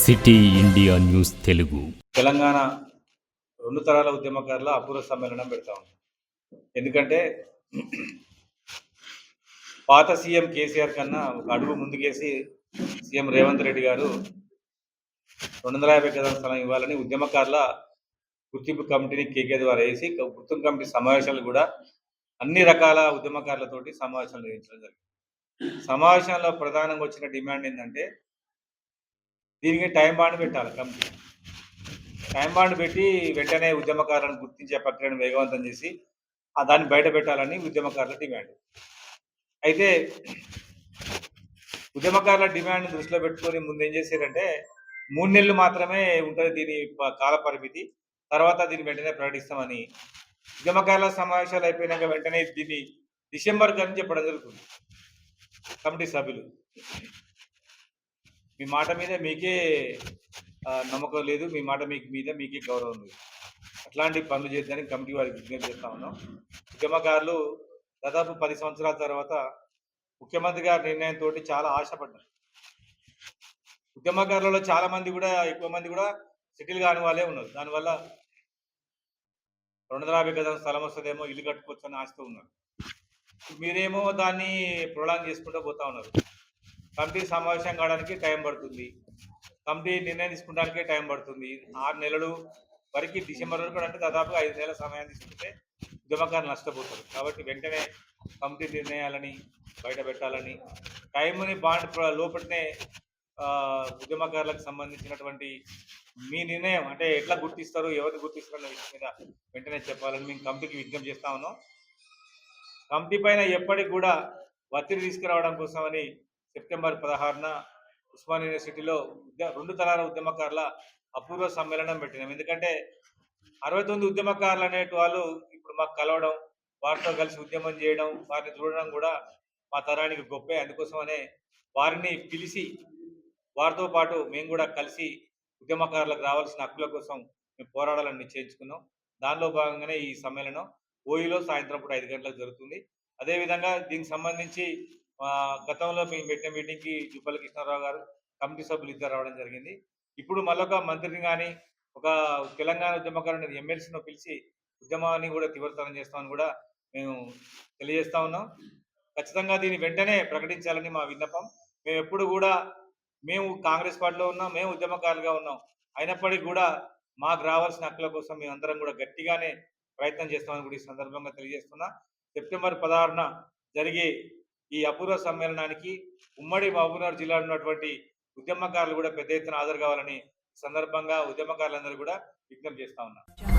City India news Telugu. Telangana రెండు తరాల ఉద్యమకారుల అపూర్వ సమ్మేళనం పెడతా ఉన్నాం. ఎందుకంటే పాత సీఎం కేసీఆర్ కన్నా ఒక అడుగు ముందుకేసి సీఎం రేవంత్ రెడ్డి గారు 250 గజాల స్థలం ఇవ్వాలని ఉద్యమకారుల గుర్తింపు కమిటీని కేకే ద్వారా వేసి గుర్తింపు కమిటీ సమావేశాలు కూడా అన్ని రకాల ఉద్యమకారులతోటి సమావేశాలు నిర్వహించడం జరిగింది. సమావేశంలో ప్రధానంగా వచ్చిన డిమాండ్ ఏంటంటే దీనికి టైం బాండ్ పెట్టాలి. కమిటీ టైం బాండ్ పెట్టి వెంటనే ఉద్యమకారులను గుర్తించే ప్రక్రియను వేగవంతం చేసి దాన్ని బయట పెట్టాలని ఉద్యమకారుల డిమాండ్. అయితే ఉద్యమకారుల డిమాండ్ దృష్టిలో పెట్టుకొని ముందు ఏం చేశారంటే 3 నెలలు మాత్రమే ఉంటుంది దీని కాల పరిమితి, తర్వాత దీన్ని వెంటనే ప్రకటిస్తామని ఉద్యమకారుల సమావేశాలు అయిపోయినాక వెంటనే దీన్ని డిసెంబర్ అని చెప్పడం జరుగుతుంది. కమిటీ సభ్యులు మీ మాట మీద మీకే నమ్మకం లేదు, మీ మాట మీద మీకే గౌరవం లేదు, అట్లాంటి పనులు చేద్దానికి కమిటీ వారికి విజ్ఞప్తి చేస్తా ఉన్నాం. ఉద్యమకారులు దాదాపు 10 సంవత్సరాల తర్వాత ముఖ్యమంత్రి గారి నిర్ణయంతో చాలా ఆశపడ్డారు. ఉద్యమకారులలో చాలా మంది కూడా ఎక్కువ మంది కూడా సెటిల్ కాని వాళ్ళే ఉన్నారు. దానివల్ల 250 గజాల స్థలం వస్తుందేమో, ఇల్లు కట్టుకోవచ్చు అని ఆశతో ఉన్నారు. మీరేమో దాన్ని ప్రొలాంగ్ చేసుకుంటూ పోతా ఉన్నారు. కమిటీ సమావేశం కావడానికి టైం పడుతుంది, కమిటీ నిర్ణయం తీసుకోవడానికే టైం పడుతుంది. 6 నెలలు వరకు, డిసెంబర్ వరకు అంటే దాదాపు 5 నెలల సమయం తీసుకుంటే ఉద్యమకారులు నష్టపోతారు. కాబట్టి వెంటనే కమిటీ నిర్ణయాలని బయట పెట్టాలని, టైంని బాండ్ లోపలనే ఉద్యమకారులకు సంబంధించినటువంటి మీ నిర్ణయం అంటే ఎట్లా గుర్తిస్తారు, ఎవరిని గుర్తిస్తారు అన్న విషయం మీద వెంటనే చెప్పాలని మేము కమిటీకి విజ్ఞప్తి చేస్తా ఉన్నాం. కమిటీ పైన ఎప్పటికి కూడా ఒత్తిడి తీసుకురావడం కోసమని సెప్టెంబర్ 16న ఉస్మానియా యూనివర్సిటీలో రెండు తరాల ఉద్యమకారుల అపూర్వ సమ్మేళనం పెట్టినాం. ఎందుకంటే 69 ఉద్యమకారులు అనేటి వాళ్ళు ఇప్పుడు మాకు కలవడం, వారితో కలిసి ఉద్యమం చేయడం, వారిని చూడడం కూడా మా తరానికి గొప్పే. అందుకోసమనే వారిని పిలిచి వారితో పాటు మేము కూడా కలిసి ఉద్యమకారులకు రావాల్సిన హక్కుల కోసం మేము పోరాడాలని నిశ్చయించుకున్నాం. దానిలో భాగంగానే ఈ సమ్మేళనం ఓయిలో సాయంత్రం పూట 5 గంటలకు జరుగుతుంది. అదేవిధంగా దీనికి సంబంధించి గతంలో మేము పెట్టిన మీటింగ్కి జుప్పల్లి కృష్ణారావు గారు, కమిటీ సభ్యులు ఇద్దరు రావడం జరిగింది. ఇప్పుడు మళ్ళొక మంత్రిని కానీ ఒక తెలంగాణ ఉద్యమకారుని ఎమ్మెల్సీని పిలిచి ఉద్యమాన్ని కూడా తీవ్రతరం చేస్తామని కూడా మేము తెలియజేస్తా ఉన్నాం. ఖచ్చితంగా దీన్ని వెంటనే ప్రకటించాలని మా విన్నపం. మేము ఎప్పుడు కూడా మేము కాంగ్రెస్ పార్టీలో ఉన్నాం, మేము ఉద్యమకారులుగా ఉన్నాం, అయినప్పటికీ కూడా మాకు రావాల్సిన హక్కుల కోసం మేమందరం కూడా గట్టిగానే ప్రయత్నం చేస్తామని కూడా ఈ సందర్భంగా తెలియజేస్తున్నా. సెప్టెంబర్ 16న జరిగే ఈ అపూర్వ సమ్మేళనానికి ఉమ్మడి మహబూబ్నగర్ జిల్లాలో ఉన్నటువంటి ఉద్యమకారులు కూడా పెద్ద ఎత్తున హాజరు కావాలని సందర్భంగా ఉద్యమకారులందరూ కూడా విజ్ఞప్తి చేస్తా ఉన్నారు.